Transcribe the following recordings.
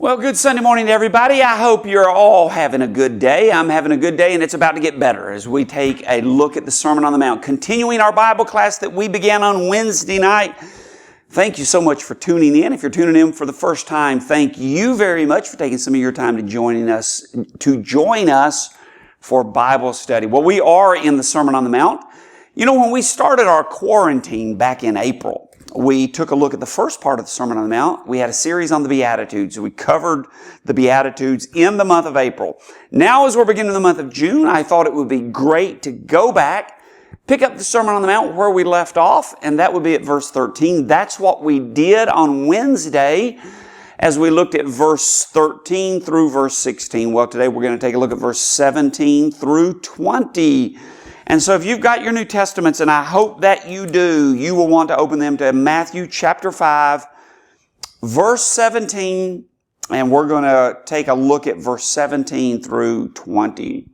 Well, good Sunday morning to everybody. I hope you're all having a good day. I'm having a good day, and it's about to get better as we take a look at the Sermon on the Mount, continuing our Bible class that we began on Wednesday night. Thank you so much for tuning in. If you're tuning in for the first time, thank you very much for taking some of your time to join us for Bible study. Well, we are in the Sermon on the Mount. You know, when we started our quarantine back in April, we took a look at the first part of the Sermon on the Mount. We had a series on the Beatitudes. We covered the Beatitudes in the month of April. Now, as we're beginning the month of June, I thought it would be great to go back, pick up the Sermon on the Mount where we left off, and that would be at verse 13. That's what we did on Wednesday as we looked at verse 13 through verse 16. Well, today we're going to take a look at verse 17 through 20. And so if you've got your New Testaments, and I hope that you do, you will want to open them to Matthew chapter 5, verse 17, and we're going to take a look at verse 17 through 20.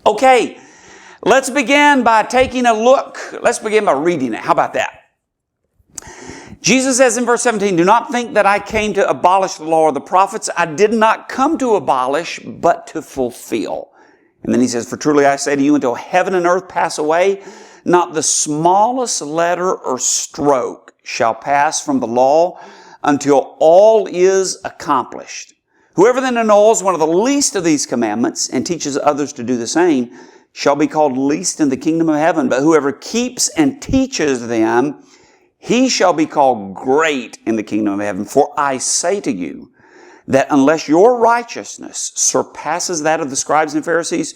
Okay, let's begin by taking a look. Let's begin by reading it. How about that? Jesus says in verse 17, "Do not think that I came to abolish the law or the prophets. I did not come to abolish, but to fulfill." And then he says, "For truly I say to you, until heaven and earth pass away, not the smallest letter or stroke shall pass from the law until all is accomplished. Whoever then annuls one of the least of these commandments and teaches others to do the same shall be called least in the kingdom of heaven. But whoever keeps and teaches them, he shall be called great in the kingdom of heaven. For I say to you, that unless your righteousness surpasses that of the scribes and Pharisees,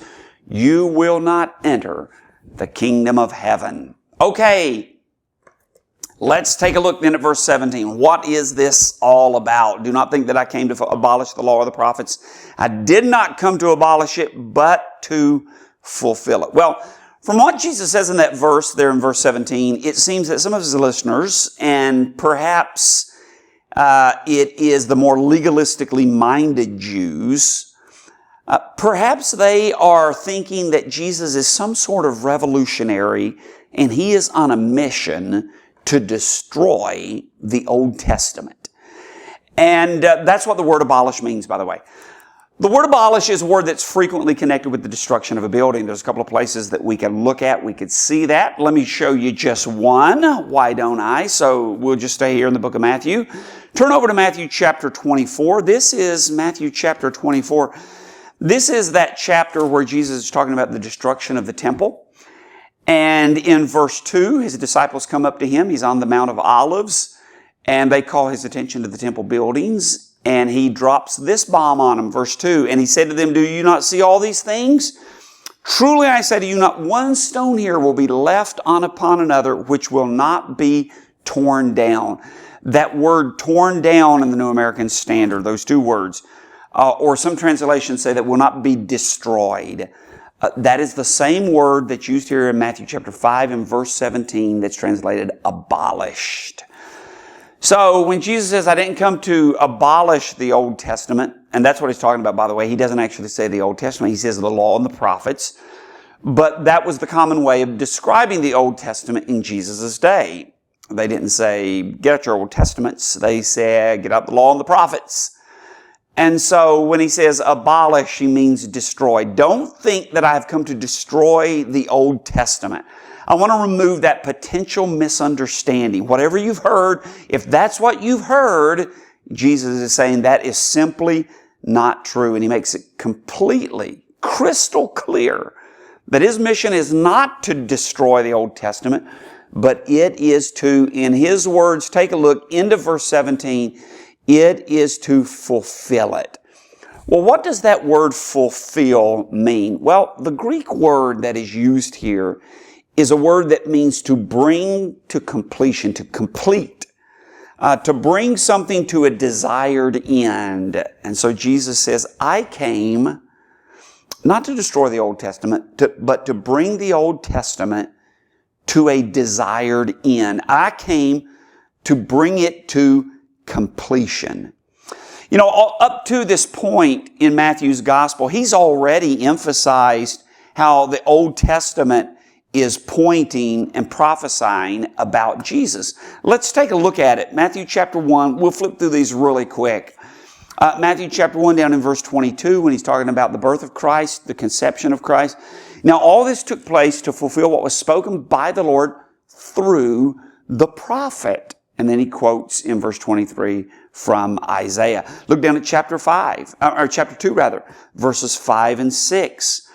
you will not enter the kingdom of heaven." Okay, let's take a look then at verse 17. What is this all about? "Do not think that I came to abolish the law or the prophets. I did not come to abolish it, but to fulfill it." Well, from what Jesus says in that verse there in verse 17, it seems that some of his listeners, and perhaps it is the more legalistically minded Jews, perhaps they are thinking that Jesus is some sort of revolutionary and he is on a mission to destroy the Old Testament. And that's what the word abolish means, by the way. The word abolish is a word that's frequently connected with the destruction of a building. There's a couple of places that we can look at. We could see that. Let me show you just one. Why don't I? So we'll just stay here in the book of Matthew. Turn over to Matthew chapter 24. This is Matthew chapter 24. This is that chapter where Jesus is talking about the destruction of the temple. And in verse 2, his disciples come up to him. He's on the Mount of Olives, and they call his attention to the temple buildings. And he drops this bomb on them, verse 2. "And he said to them, 'Do you not see all these things? Truly I say to you, not one stone here will be left upon another, which will not be torn down.'" That word torn down in the New American Standard, those two words, or some translations say that will not be destroyed. That is the same word that's used here in Matthew chapter 5 and verse 17 that's translated abolished. So when Jesus says, "I didn't come to abolish the Old Testament," and that's what he's talking about, by the way. He doesn't actually say the Old Testament. He says the law and the prophets. But that was the common way of describing the Old Testament in Jesus' day. They didn't say, "Get out your Old Testaments." They said, "Get out the law and the prophets." And so when he says abolish, he means destroy. Don't think that I have come to destroy the Old Testament. I want to remove that potential misunderstanding. Whatever you've heard, if that's what you've heard, Jesus is saying that is simply not true. And he makes it completely, crystal clear that his mission is not to destroy the Old Testament, but it is to, in his words, take a look into verse 17, it is to fulfill it. Well, what does that word fulfill mean? Well, the Greek word that is used here is a word that means to bring to completion, to complete, to bring something to a desired end. And so Jesus says, "I came not to destroy the Old Testament, but to bring the Old Testament to a desired end. I came to bring it to completion." You know, up to this point in Matthew's gospel, he's already emphasized how the Old Testament is pointing and prophesying about Jesus. Let's take a look at it. Matthew chapter 1, we'll flip through these really quick. Matthew chapter 1 down in verse 22 when he's talking about the birth of Christ, the conception of Christ. Now all this took place to fulfill what was spoken by the Lord through the prophet. And then he quotes in verse 23 from Isaiah. Look down at chapter 2 rather, verses 5 and 6.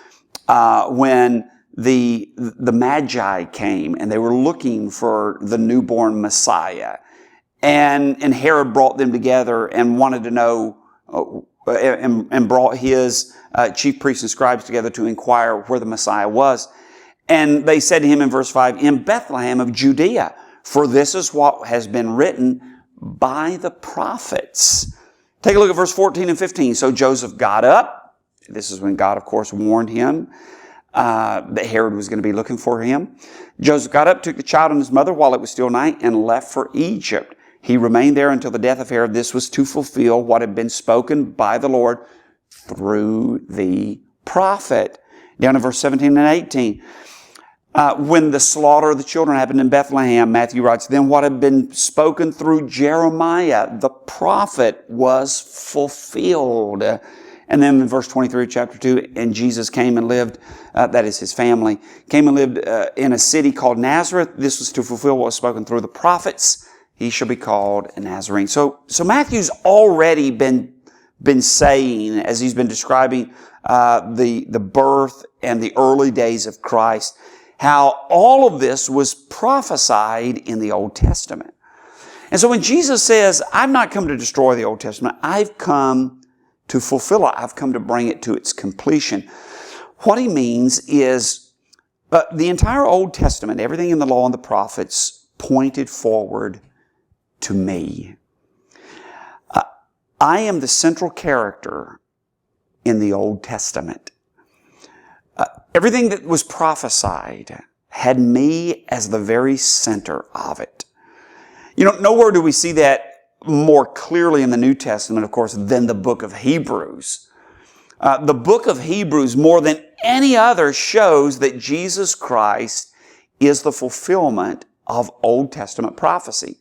When the Magi came and they were looking for the newborn Messiah. And Herod brought them together and wanted to know, and brought his chief priests and scribes together to inquire where the Messiah was. And they said to him in verse 5, in Bethlehem of Judea, for this is what has been written by the prophets. Take a look at verse 14 and 15. So Joseph got up. This is when God, of course, warned him that Herod was going to be looking for him. Joseph got up, took the child and his mother while it was still night, and left for Egypt. He remained there until the death of Herod. This was to fulfill what had been spoken by the Lord through the prophet. Down in verse 17 and 18. When the slaughter of the children happened in Bethlehem, Matthew writes, then what had been spoken through Jeremiah, the prophet, was fulfilled. And then in verse 23 of chapter 2, and Jesus came and lived, that is his family, came and lived in a city called Nazareth. This was to fulfill what was spoken through the prophets. He shall be called a Nazarene. So Matthew's already been saying, as he's been describing the birth and the early days of Christ, how all of this was prophesied in the Old Testament. And so when Jesus says, I've not come to destroy the Old Testament, I've come to fulfill it. I've come to bring it to its completion. What he means is the entire Old Testament, everything in the law and the prophets, pointed forward to me. I am the central character in the Old Testament. Everything that was prophesied had me as the very center of it. You know, nowhere do we see that more clearly in the New Testament, of course, than the book of Hebrews. The book of Hebrews, more than any other, shows that Jesus Christ is the fulfillment of Old Testament prophecy.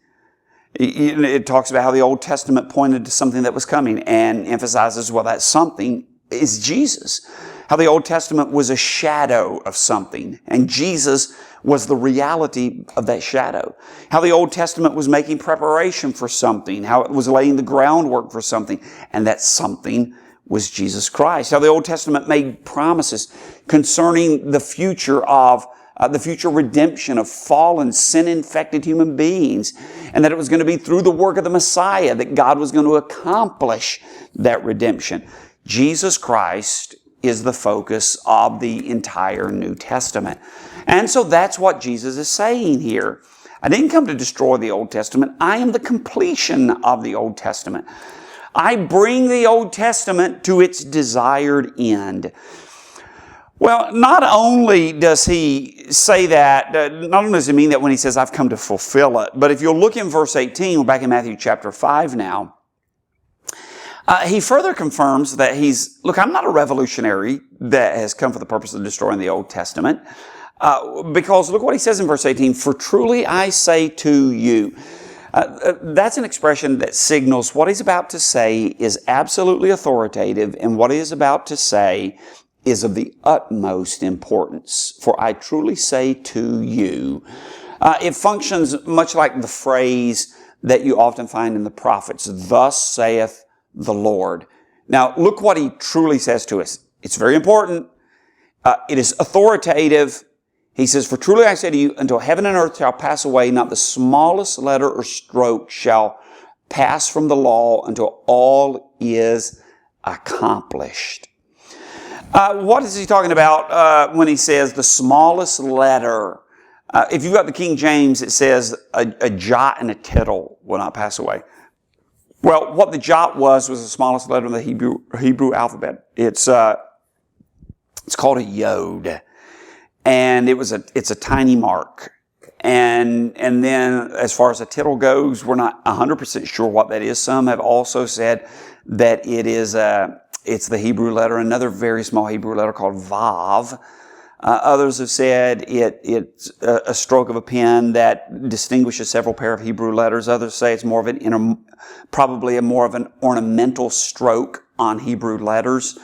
It talks about how the Old Testament pointed to something that was coming and emphasizes, well, that something is Jesus. How the Old Testament was a shadow of something, and Jesus was the reality of that shadow. How the Old Testament was making preparation for something, how it was laying the groundwork for something, and that something was Jesus Christ. How the Old Testament made promises concerning the future redemption of fallen, sin-infected human beings, and that it was going to be through the work of the Messiah that God was going to accomplish that redemption. Jesus Christ is the focus of the entire New Testament. And so that's what Jesus is saying here. I didn't come to destroy the Old Testament. I am the completion of the Old Testament. I bring the Old Testament to its desired end. Well, not only does he say that, not only does he mean that when he says, I've come to fulfill it, but if you'll look in verse 18, we're back in Matthew chapter 5 now, he further confirms that look, I'm not a revolutionary that has come for the purpose of destroying the Old Testament, because look what he says in verse 18, for truly I say to you. That's an expression that signals what he's about to say is absolutely authoritative, and what he is about to say is of the utmost importance. For I truly say to you. It functions much like the phrase that you often find in the prophets, thus saith the Lord. Now, look what he truly says to us. It's very important. It is authoritative. He says, for truly I say to you, until heaven and earth shall pass away, not the smallest letter or stroke shall pass from the law until all is accomplished. What is he talking about when he says the smallest letter? If you've got the King James, it says a jot and a tittle will not pass away. Well, what the jot was the smallest letter in the Hebrew alphabet. It's called a yod, and it's a tiny mark. And then as far as a tittle goes, we're not 100% sure what that is. Some have also said that it's the Hebrew letter, another very small Hebrew letter called vav. Others have said it's a stroke of a pen that distinguishes several pair of Hebrew letters. Others say it's more of probably more of an ornamental stroke on Hebrew letters.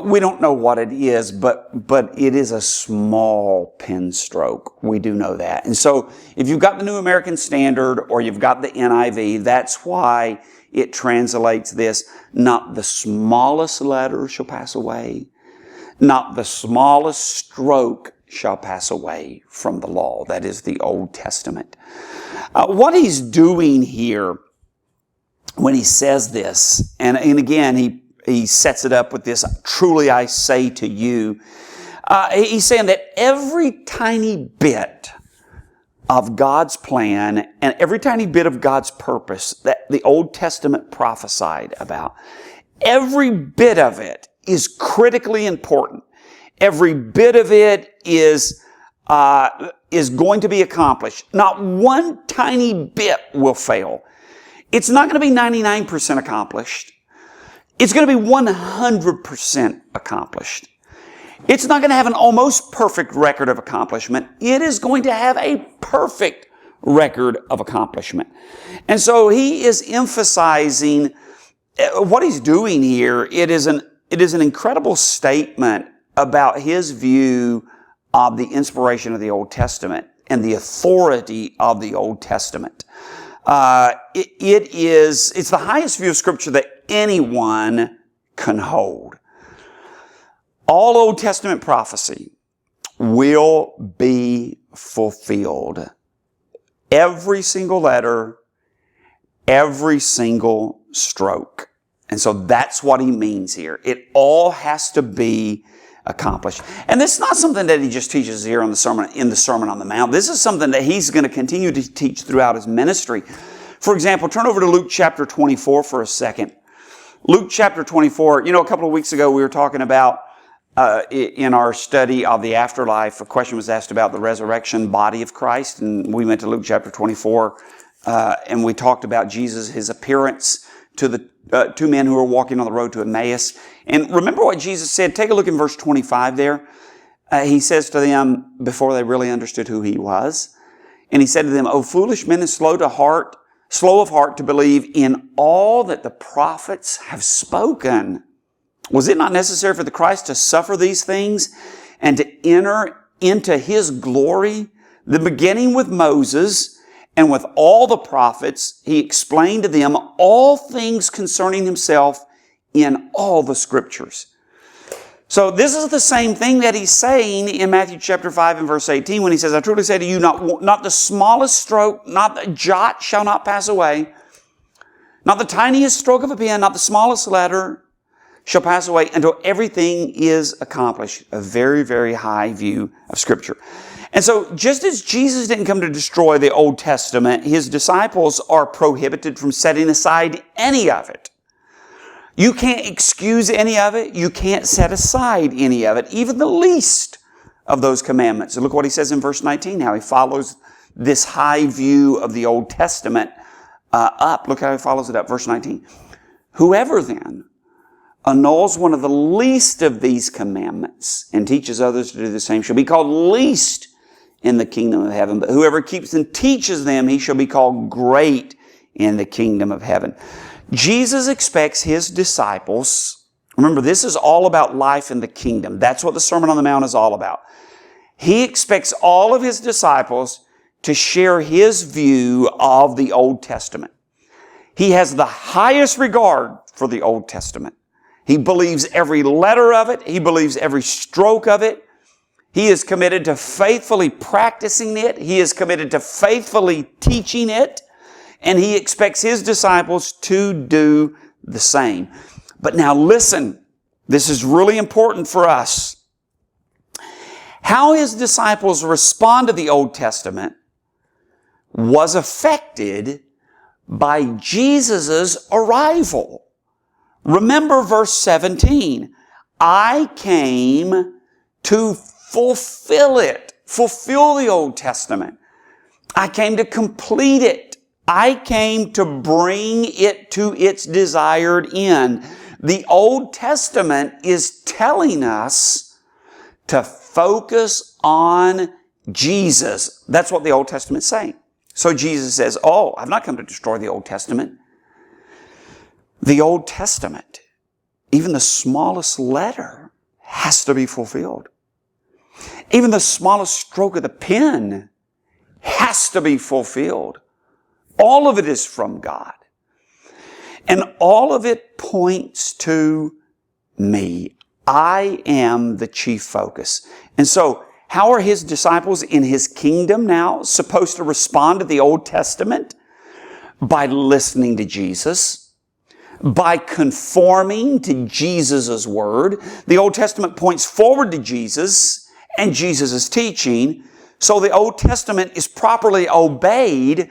We don't know what it is, but it is a small pen stroke. We do know that. And so if you've got the New American Standard or you've got the NIV, that's why it translates this, not the smallest letter shall pass away, not the smallest stroke shall pass away from the law. That is the Old Testament. What he's doing here when he says this, and again, he sets it up with this, truly I say to you. He's saying that every tiny bit of God's plan and every tiny bit of God's purpose that the Old Testament prophesied about, every bit of it is critically important. Every bit of it is going to be accomplished. Not one tiny bit will fail. It's not going to be 99% accomplished. It's going to be 100% accomplished. It's not going to have an almost perfect record of accomplishment. It is going to have a perfect record of accomplishment. And so he is emphasizing what he's doing here. It is an incredible statement about his view of the inspiration of the Old Testament and the authority of the Old Testament. It's the highest view of Scripture that anyone can hold. All Old Testament prophecy will be fulfilled. Every single letter, every single stroke. And so that's what he means here. It all has to be accomplished. And this is not something that he just teaches here in the Sermon on the Mount. This is something that he's going to continue to teach throughout his ministry. For example, turn over to Luke chapter 24 for a second. Luke chapter 24, a couple of weeks ago we were talking about, in our study of the afterlife, a question was asked about the resurrection body of Christ, and we went to Luke chapter 24, and we talked about Jesus, his appearance to the two men who were walking on the road to Emmaus. And remember what Jesus said? Take a look in verse 25 there. He says to them, before they really understood who he was, and he said to them, "O foolish men and slow of heart to believe in all that the prophets have spoken. Was it not necessary for the Christ to suffer these things and to enter into his glory?" The beginning with Moses and with all the prophets, he explained to them all things concerning himself in all the Scriptures. So this is the same thing that he's saying in Matthew chapter 5 and verse 18 when he says, "I truly say to you, not the smallest stroke, not the jot shall not pass away, not the tiniest stroke of a pen, not the smallest letter shall pass away until everything is accomplished." A very, very high view of Scripture. And so just as Jesus didn't come to destroy the Old Testament, his disciples are prohibited from setting aside any of it. You can't excuse any of it. You can't set aside any of it, even the least of those commandments. And look what he says in verse 19, how he follows this high view of the Old Testament up. Look how he follows it up. Verse 19. "Whoever then annuls one of the least of these commandments and teaches others to do the same shall be called least in the kingdom of heaven. But whoever keeps and teaches them, he shall be called great in the kingdom of heaven." Jesus expects his disciples, remember this is all about life in the kingdom. That's what the Sermon on the Mount is all about. He expects all of his disciples to share his view of the Old Testament. He has the highest regard for the Old Testament. He believes every letter of it. He believes every stroke of it. He is committed to faithfully practicing it. He is committed to faithfully teaching it. And he expects his disciples to do the same. But now listen, this is really important for us. How his disciples respond to the Old Testament was affected by Jesus' arrival. Remember verse 17. "I came to fulfill it." Fulfill the Old Testament. I came to complete it. I came to bring it to its desired end. The Old Testament is telling us to focus on Jesus. That's what the Old Testament's saying. So Jesus says, oh, I've not come to destroy the Old Testament. The Old Testament, even the smallest letter, has to be fulfilled. Even the smallest stroke of the pen has to be fulfilled. All of it is from God. And all of it points to me. I am the chief focus. And so, how are His disciples in His kingdom now supposed to respond to the Old Testament? By listening to Jesus, by conforming to Jesus' word. The Old Testament points forward to Jesus and Jesus' teaching, so the Old Testament is properly obeyed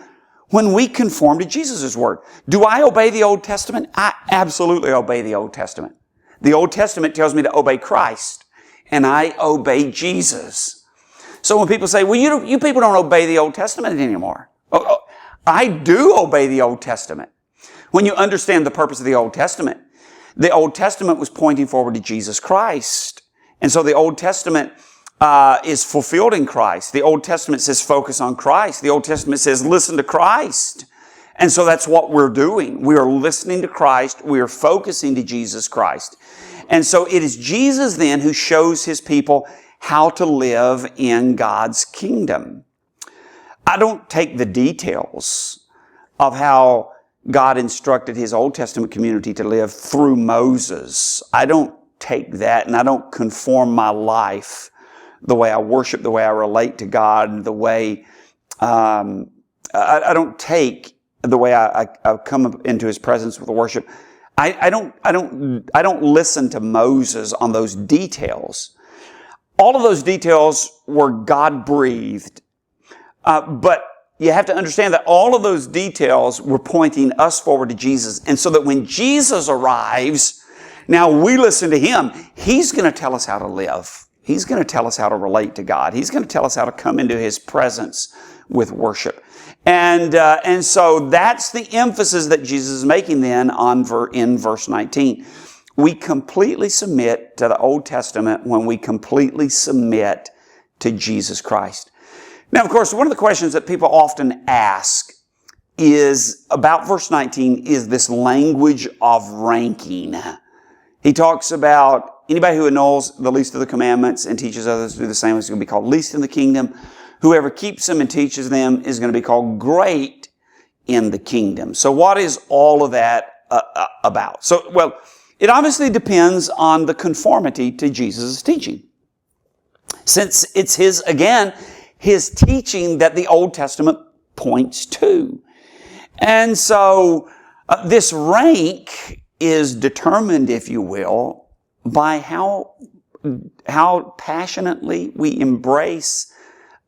when we conform to Jesus' word. Do I obey the Old Testament? I absolutely obey the Old Testament. The Old Testament tells me to obey Christ, and I obey Jesus. So when people say, well, you people don't obey the Old Testament anymore. I do obey the Old Testament. When you understand the purpose of the Old Testament was pointing forward to Jesus Christ. And so the Old Testament is fulfilled in Christ. The Old Testament says focus on Christ. The Old Testament says listen to Christ. And so that's what we're doing. We are listening to Christ. We are focusing to Jesus Christ. And so it is Jesus then who shows His people how to live in God's kingdom. I don't take the details of how God instructed His Old Testament community to live through Moses. I don't take that, and I don't conform my life, the way I worship, the way I relate to God, the way I don't take the way I come into His presence with worship. I don't listen to Moses on those details. All of those details were God-breathed. But you have to understand that all of those details were pointing us forward to Jesus. And so that when Jesus arrives, now we listen to Him. He's going to tell us how to live. He's going to tell us how to relate to God. He's going to tell us how to come into His presence with worship. And so that's the emphasis that Jesus is making then in verse 19. We completely submit to the Old Testament when we completely submit to Jesus Christ. Now, of course, one of the questions that people often ask is about verse 19 is this language of ranking. He talks about anybody who annuls the least of the commandments and teaches others to do the same is going to be called least in the kingdom. Whoever keeps them and teaches them is going to be called great in the kingdom. So what is all of that about? So, well, it obviously depends on the conformity to Jesus' teaching. Since it's His teaching that the Old Testament points to. And so this rank is determined, if you will, by how passionately we embrace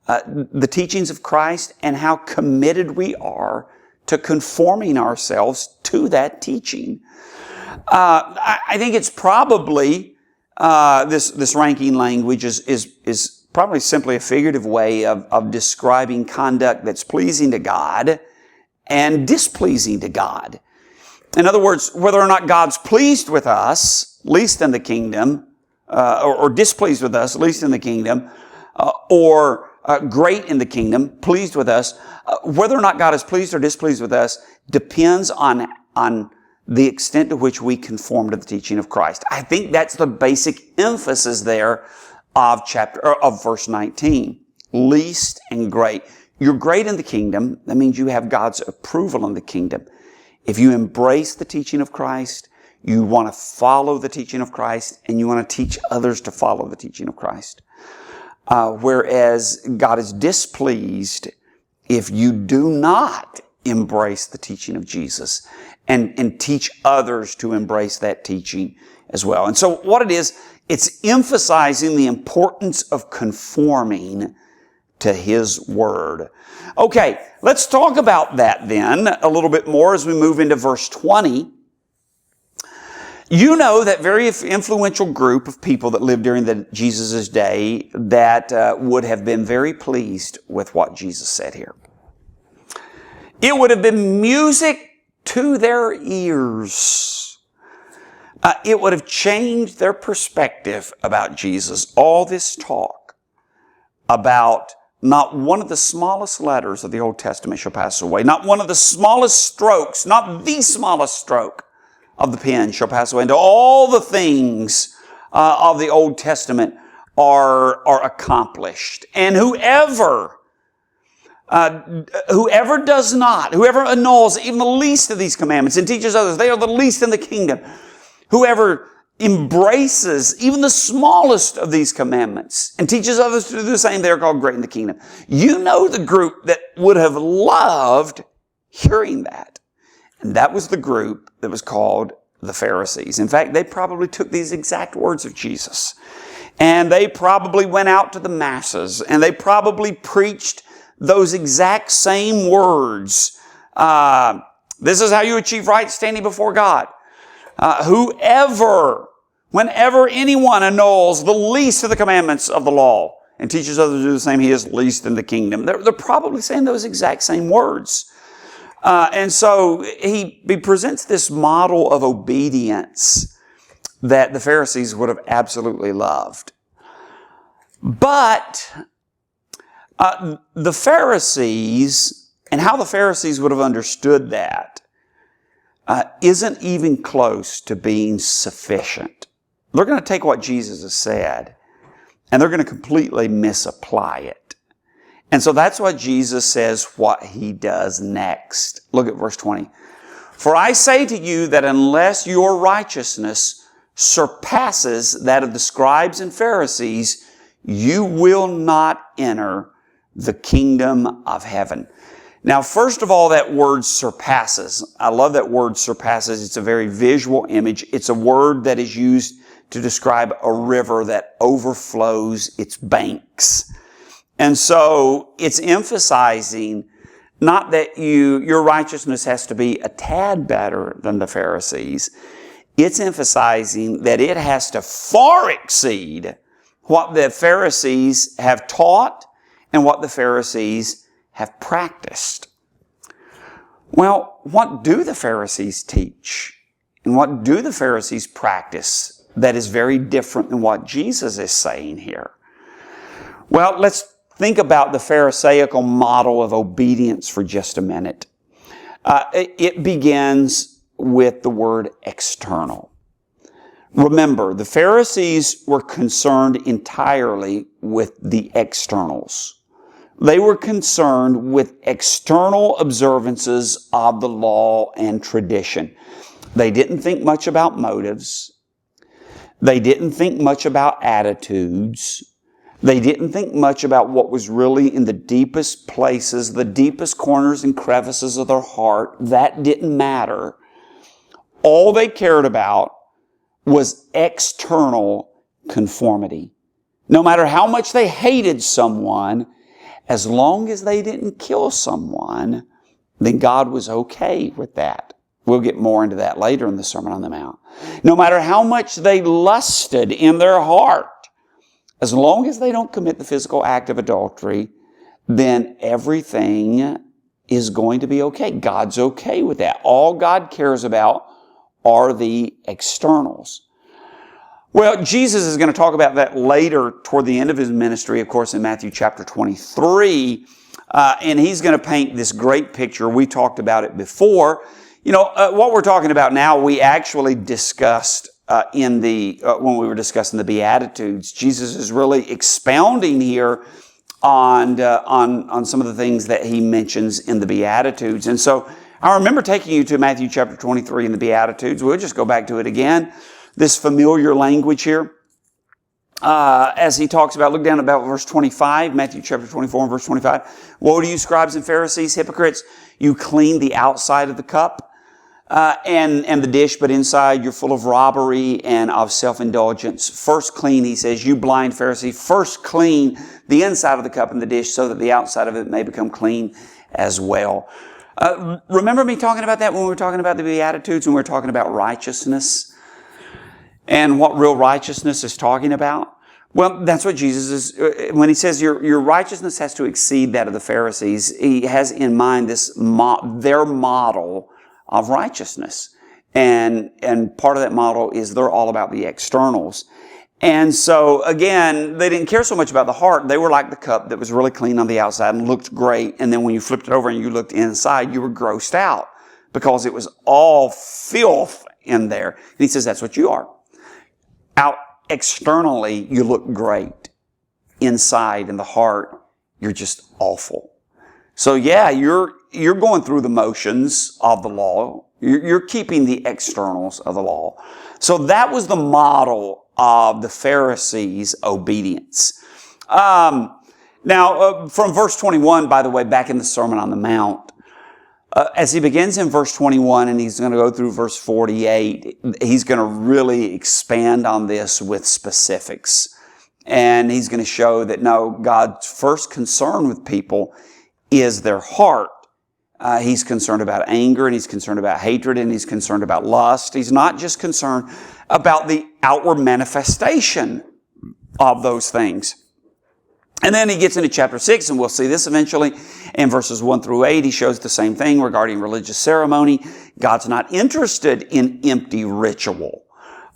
the teachings of Christ and how committed we are to conforming ourselves to that teaching. I think it's probably this ranking language is probably simply a figurative way of describing conduct that's pleasing to God and displeasing to God. In other words, whether or not God's pleased with us, least in the kingdom, or displeased with us, least in the kingdom, or great in the kingdom, pleased with us, whether or not God is pleased or displeased with us depends on the extent to which we conform to the teaching of Christ. I think that's the basic emphasis there of verse 19. Least and great. You're great in the kingdom. That means you have God's approval in the kingdom. If you embrace the teaching of Christ, you want to follow the teaching of Christ, and you want to teach others to follow the teaching of Christ. Whereas God is displeased if you do not embrace the teaching of Jesus and teach others to embrace that teaching as well. And so what it is, it's emphasizing the importance of conforming to His Word. Okay, let's talk about that then a little bit more as we move into verse 20. You know that very influential group of people that lived during Jesus' day that would have been very pleased with what Jesus said here. It would have been music to their ears. it would have changed their perspective about Jesus. All this talk about not one of the smallest letters of the Old Testament shall pass away, not one of the smallest strokes, not the smallest stroke of the pen shall pass away, and all the things of the Old Testament are accomplished. And whoever annuls even the least of these commandments and teaches others, they are the least in the kingdom. Whoever embraces even the smallest of these commandments and teaches others to do the same, they're called great in the kingdom. You know the group that would have loved hearing that. And that was the group that was called the Pharisees. In fact, they probably took these exact words of Jesus. And they probably went out to the masses. And they probably preached those exact same words. This is how you achieve right standing before God. Whenever anyone annuls the least of the commandments of the law and teaches others to do the same, he is least in the kingdom. They're probably saying those exact same words. And so he presents this model of obedience that the Pharisees would have absolutely loved. But the Pharisees, and how the Pharisees would have understood that, isn't even close to being sufficient. They're going to take what Jesus has said, and they're going to completely misapply it. And so that's what Jesus says what he does next. Look at verse 20. For I say to you that unless your righteousness surpasses that of the scribes and Pharisees, you will not enter the kingdom of heaven. Now, first of all, that word surpasses. I love that word surpasses. It's a very visual image. It's a word that is used to describe a river that overflows its banks. And so it's emphasizing not that your righteousness has to be a tad better than the Pharisees. It's emphasizing that it has to far exceed what the Pharisees have taught and what the Pharisees have practiced. Well, what do the Pharisees teach? And what do the Pharisees practice that is very different than what Jesus is saying here? Well, let's think about the Pharisaical model of obedience for just a minute. It begins with the word external. Remember, the Pharisees were concerned entirely with the externals. They were concerned with external observances of the law and tradition. They didn't think much about motives. They didn't think much about attitudes. They didn't think much about what was really in the deepest places, the deepest corners and crevices of their heart. That didn't matter. All they cared about was external conformity. No matter how much they hated someone, as long as they didn't kill someone, then God was okay with that. We'll get more into that later in the Sermon on the Mount. No matter how much they lusted in their heart, as long as they don't commit the physical act of adultery, then everything is going to be okay. God's okay with that. All God cares about are the externals. Well, Jesus is going to talk about that later toward the end of his ministry, of course, in Matthew chapter 23. And he's going to paint this great picture. We talked about it before. You know, what we're talking about now, we actually discussed when we were discussing the Beatitudes. Jesus is really expounding here on some of the things that he mentions in the Beatitudes. And so I remember taking you to Matthew chapter 23 in the Beatitudes. We'll just go back to it again. This familiar language here. As he talks about, look down about verse 25, Matthew chapter 24 and verse 25. Woe to you, scribes and Pharisees, hypocrites! You clean the outside of the cup and the dish, but inside you're full of robbery and of self-indulgence. First clean, he says, you blind Pharisee, first clean the inside of the cup and the dish so that the outside of it may become clean as well. Remember me talking about that when we were talking about the Beatitudes, when we were talking about righteousness and what real righteousness is talking about? Well, that's what Jesus is, when he says your righteousness has to exceed that of the Pharisees, he has in mind their model of righteousness. And part of that model is they're all about the externals. And so, again, they didn't care so much about the heart. They were like the cup that was really clean on the outside and looked great. And then when you flipped it over and you looked inside, you were grossed out because it was all filth in there. And he says that's what you are. Out externally, you look great. Inside, in the heart, you're just awful. So yeah, you're going through the motions of the law. You're keeping the externals of the law. So that was the model of the Pharisees' obedience. Now, from verse 21, by the way, back in the Sermon on the Mount, as he begins in verse 21 and he's going to go through verse 48, he's going to really expand on this with specifics. And he's going to show that no, God's first concern with people is their heart. He's concerned about anger, and he's concerned about hatred, and he's concerned about lust. He's not just concerned about the outward manifestation of those things. And then he gets into chapter 6, and we'll see this eventually. In verses 1 through 8, he shows the same thing regarding religious ceremony. God's not interested in empty ritual.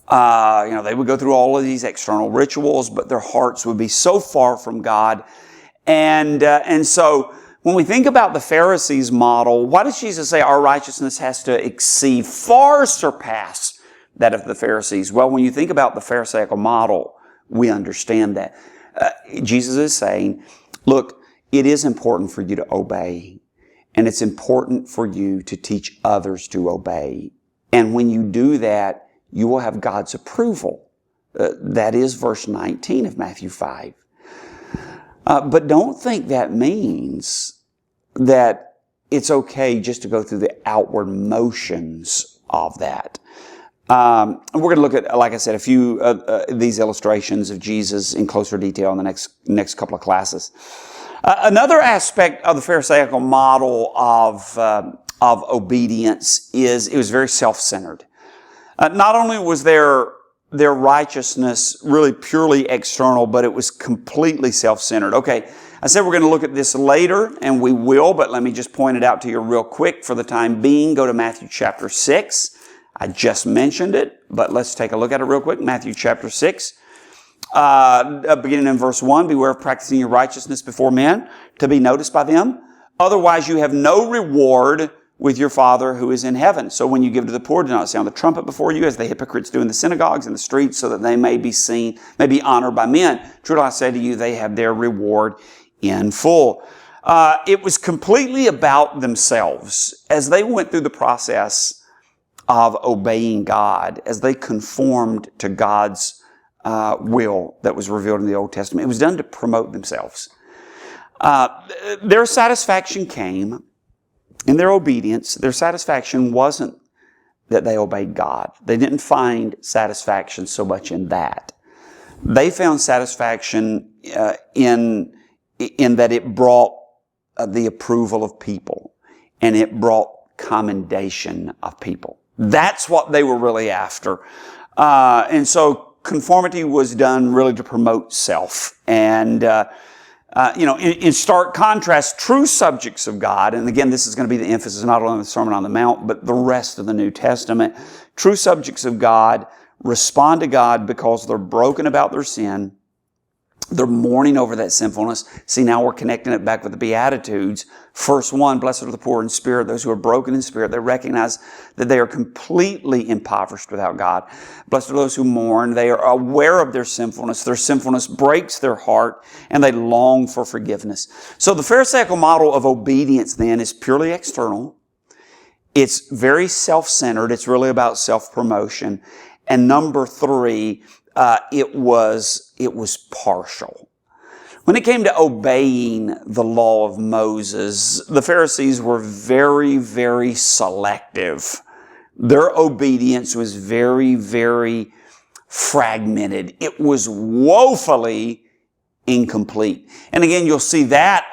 They would go through all of these external rituals, but their hearts would be so far from God. And so when we think about the Pharisees' model, why does Jesus say our righteousness has to exceed, far surpass that of the Pharisees? Well, when you think about the Pharisaical model, we understand that. Jesus is saying, look, it is important for you to obey, and it's important for you to teach others to obey. And when you do that, you will have God's approval. That is verse 19 of Matthew 5. But don't think that means that it's okay just to go through the outward motions of that. We're going to look at, like I said, a few of these illustrations of Jesus in closer detail in the next couple of classes. Another aspect of the Pharisaical model of obedience is it was very self-centered. Not only was their righteousness really purely external, but it was completely self-centered. Okay, I said we're going to look at this later, and we will, but let me just point it out to you real quick for the time being. Go to Matthew chapter 6. I just mentioned it, but let's take a look at it real quick. Matthew chapter 6, beginning in verse 1, beware of practicing your righteousness before men to be noticed by them. Otherwise you have no reward with your Father who is in heaven. So when you give to the poor, do not sound the trumpet before you, as the hypocrites do in the synagogues and the streets, so that they may be seen, may be honored by men. Truly I say to you, they have their reward in full. It was completely about themselves. As they went through the process of obeying God, as they conformed to God's will that was revealed in the Old Testament, it was done to promote themselves. Their satisfaction came in their obedience. Their satisfaction wasn't that they obeyed God. They didn't find satisfaction so much in that. They found satisfaction in that it brought the approval of people, and it brought commendation of people. That's what they were really after. And so conformity was done really to promote self. And in stark contrast, true subjects of God, and again, this is going to be the emphasis not only on the Sermon on the Mount, but the rest of the New Testament. True subjects of God respond to God because they're broken about their sin. They're mourning over that sinfulness. See, now we're connecting it back with the Beatitudes. First one, blessed are the poor in spirit, those who are broken in spirit. They recognize that they are completely impoverished without God. Blessed are those who mourn. They are aware of their sinfulness. Their sinfulness breaks their heart, and they long for forgiveness. So the Pharisaical model of obedience then is purely external. It's very self-centered. It's really about self-promotion. And number 3, it was partial. When it came to obeying the law of Moses, the Pharisees were very, very selective. Their obedience was very, very fragmented. It was woefully incomplete. And again, you'll see that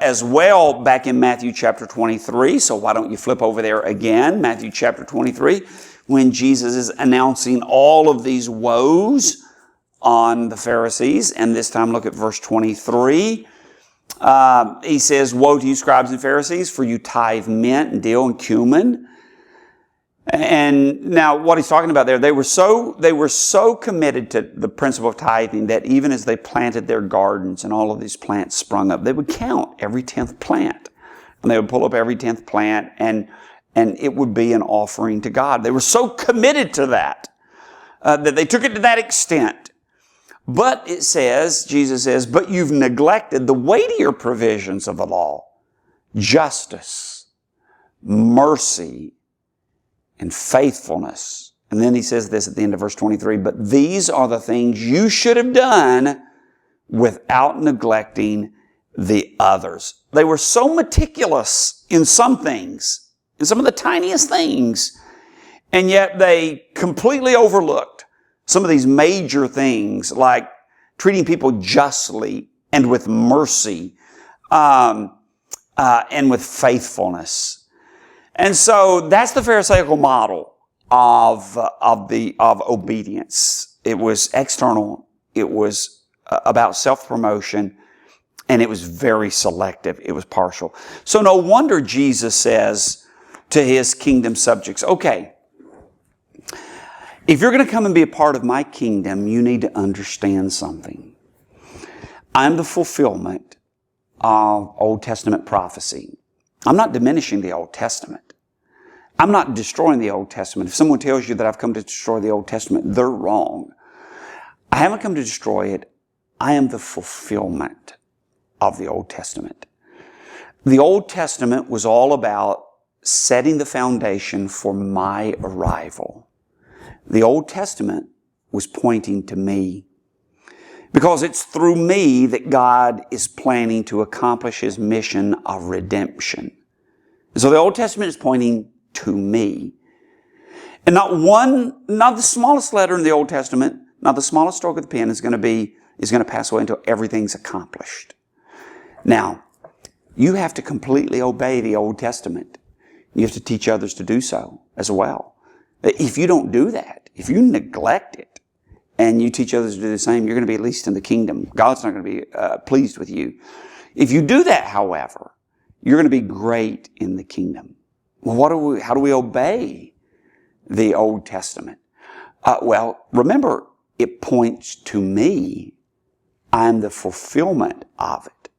as well back in Matthew chapter 23. So why don't you flip over there again, Matthew chapter 23, when Jesus is announcing all of these woes on the Pharisees. And this time look at verse 23. He says, woe to you scribes and Pharisees, for you tithe mint and dill and cumin, And now what he's talking about there, they were so committed to the principle of tithing that even as they planted their gardens and all of these plants sprung up, they would count every 10th plant. And they would pull up every 10th plant and it would be an offering to God. They were so committed to that, that they took it to that extent. But it says, Jesus says, but you've neglected the weightier provisions of the law, justice, mercy, and faithfulness. And then he says this at the end of verse 23, but these are the things you should have done without neglecting the others. They were so meticulous in some things, in some of the tiniest things, and yet they completely overlooked some of these major things like treating people justly and with mercy and with faithfulness. And so that's the Pharisaical model of obedience. It was external. It was about self-promotion. And it was very selective. It was partial. So no wonder Jesus says to his kingdom subjects, okay, if you're going to come and be a part of my kingdom, you need to understand something. I'm the fulfillment of Old Testament prophecy. I'm not diminishing the Old Testament. I'm not destroying the Old Testament. If someone tells you that I've come to destroy the Old Testament, they're wrong. I haven't come to destroy it. I am the fulfillment of the Old Testament. The Old Testament was all about setting the foundation for my arrival. The Old Testament was pointing to me, because it's through me that God is planning to accomplish his mission of redemption. So the Old Testament is pointing to me. And not the smallest letter in the Old Testament, not the smallest stroke of the pen is going to pass away until everything's accomplished. Now, you have to completely obey the Old Testament. You have to teach others to do so as well. If you don't do that, if you neglect it, and you teach others to do the same, you're going to be at least in the kingdom. God's not going to be pleased with you. If you do that, however, you're going to be great in the kingdom. Well, how do we obey the Old Testament? Well, remember, it points to me. I'm the fulfillment of it.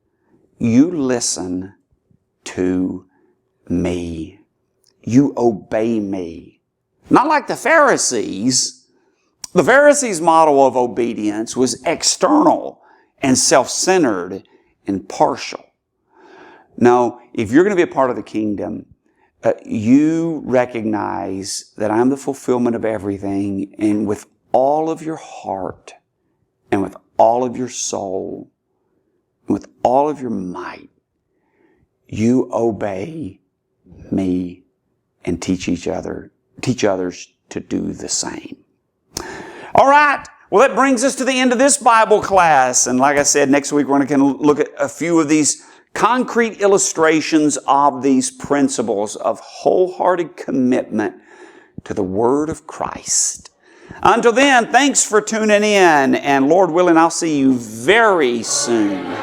You listen to me. You obey me. Not like the Pharisees. The Pharisees' model of obedience was external and self-centered and partial. No, if you're going to be a part of the kingdom, you recognize that I'm the fulfillment of everything, and with all of your heart and with all of your soul and with all of your might, you obey me and teach others to do the same. All right. Well, that brings us to the end of this Bible class. And like I said, next week we're going to look at a few of these concrete illustrations of these principles of wholehearted commitment to the Word of Christ. Until then, thanks for tuning in. And Lord willing, I'll see you very soon.